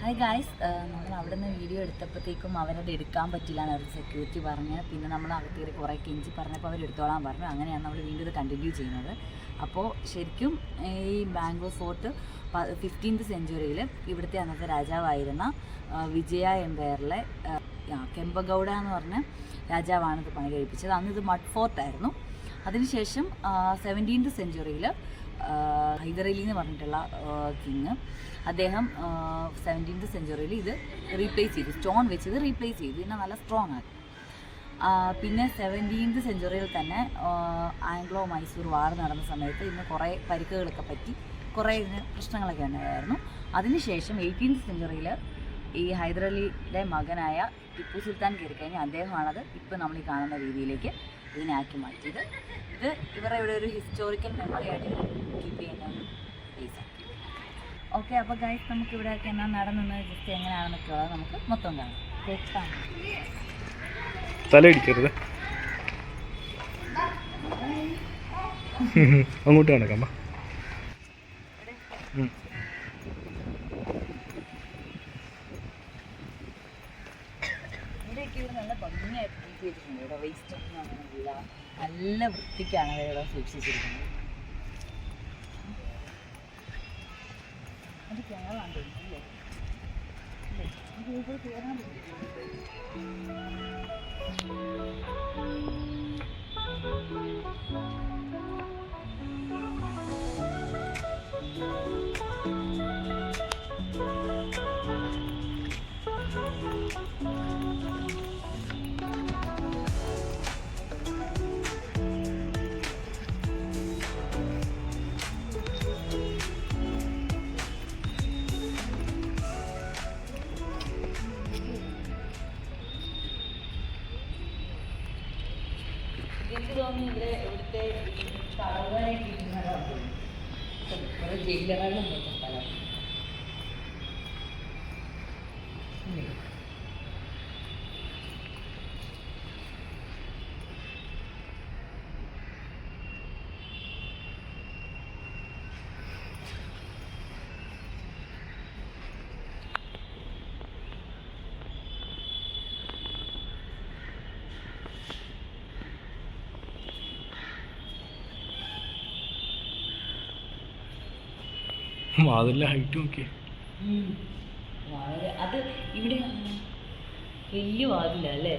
Hi guys, നമ്മൾ അവിടെ നിന്ന് വീഡിയോ എടുത്തപ്പോഴത്തേക്കും അവരത് എടുക്കാൻ പറ്റില്ല എന്ന് അവർ സെക്യൂരിറ്റി പറഞ്ഞ്, പിന്നെ നമ്മൾ അകത്തേക്ക് കുറേ കെഞ്ചി പറഞ്ഞപ്പോൾ അവർ എടുത്തോളാൻ പറഞ്ഞു. അങ്ങനെയാണ് നമ്മൾ വീണ്ടും ഇത് കണ്ടിന്യൂ ചെയ്യുന്നത്. അപ്പോൾ ശരിക്കും ഈ ബാംഗ്ലൂർ ഫോർട്ട് 15th സെഞ്ച്വറിയിൽ ഇവിടുത്തെ അന്നത്തെ രാജാവായിരുന്ന വിജയ എംപയറിലെ കെമ്പഗൗഡ എന്ന് പറഞ്ഞ രാജാവാണ് ഇത് പണി കഴിപ്പിച്ചത്. അന്ന് ഇത് മഡ് ഫോർട്ടായിരുന്നു. അതിനുശേഷം 17th സെഞ്ച്വറിയിൽ ഹൈദരലി എന്ന് പറഞ്ഞിട്ടുള്ള കിങ്, അദ്ദേഹം 17th സെഞ്ച്വറിയിൽ ഇത് റീപ്ലേസ് ചെയ്തു, സ്റ്റോൺ വെച്ച് ഇത് റീപ്ലേസ് ചെയ്തു, പിന്നെ നല്ല സ്ട്രോങ് ആക്കി. പിന്നെ 17th സെഞ്ച്വറിയിൽ തന്നെ ആംഗ്ലോ മൈസൂർ വാർ നടന്ന സമയത്ത് ഇന്ന് കുറേ പരിക്കുകളൊക്കെ പറ്റി കുറേ ഇതിന് പ്രശ്നങ്ങളൊക്കെ ഉണ്ടായിരുന്നു. അതിനുശേഷം 18th സെഞ്ച്വറിയിൽ ഈ ഹൈദരലിയുടെ മകനായ ടിപ്പു സുൽത്താൻ കയറി കഴിഞ്ഞാൽ അദ്ദേഹമാണത് ഇപ്പോൾ നമ്മൾ ഈ കാണുന്ന രീതിയിലേക്ക് ഇതിനാക്കി മാറ്റിയത്. ഇത് ഇവരുടെ ഇവിടെ ഒരു ഹിസ്റ്റോറിക്കൽ മെമ്മറി ആയിട്ട് കീപ്പ് ചെയ്യുന്ന ഒരു പ്ലേസാണ്. ഓക്കെ, അപ്പോൾ ഗൈസ് നമുക്ക് ഇവിടെയൊക്കെ എന്നാൽ നടന്നത് ജസ്റ്റ് എങ്ങനെയാണെന്നൊക്കെ ഉള്ളത് നമുക്ക് മൊത്തം കാണാം. കേൾക്കാം, തലയിടിക്കരുത്, അങ്ങോട്ട് നടക്കാം. ഇവിടെയൊക്കെ ഇവിടെ നല്ല ഭംഗിയായിട്ട് കീപ്പ് ചെയ്തിട്ടുണ്ട്. ഇവിടെ വേസ്റ്റ് ഒന്നും അങ്ങനെയില്ല, നല്ല വൃത്തിക്കാണ് അവരിവിടെ സൂക്ഷിച്ചിരിക്കുന്നത്. അത് കേരളമാണ് തോന്നുന്നു അല്ലേ? ഇത് കയറാൻ എനിക്ക് തോന്നുന്നു ഇവിടെ ഇവിടുത്തെ തടവുകാരായിട്ട് ഇരിക്കുന്നതാണ്, ജയിലറുകളും പോലത്തെ സ്ഥലം. വാതിലിൻ്റെ ഹൈറ്റ് നോക്കിയേ, അത് ഇവിടെ വലിയ വാതിലല്ലേ?